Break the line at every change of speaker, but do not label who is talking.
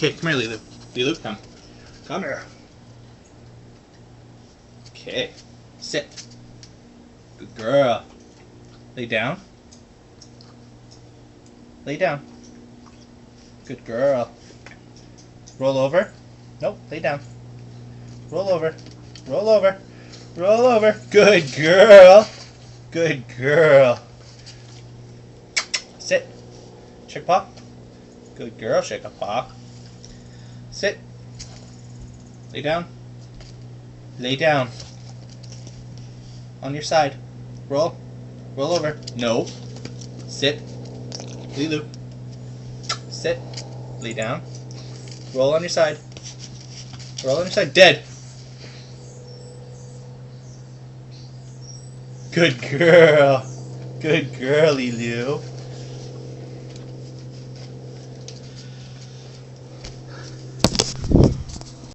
Okay, come here, Lilu. Lilu, come. Come here. Okay. Sit. Good girl. Lay down. Lay down. Good girl. Roll over. Nope, lay down. Roll over. Roll over. Roll over. Good girl. Good girl. Sit. Shake a paw. Good girl, shake a paw. Sit. Lay down. Lay down. On your side. Roll. Roll over. No. Sit. Lilu. Sit. Lay down. Roll on your side. Roll on your side. Dead. Good girl. Good girl, Lilu.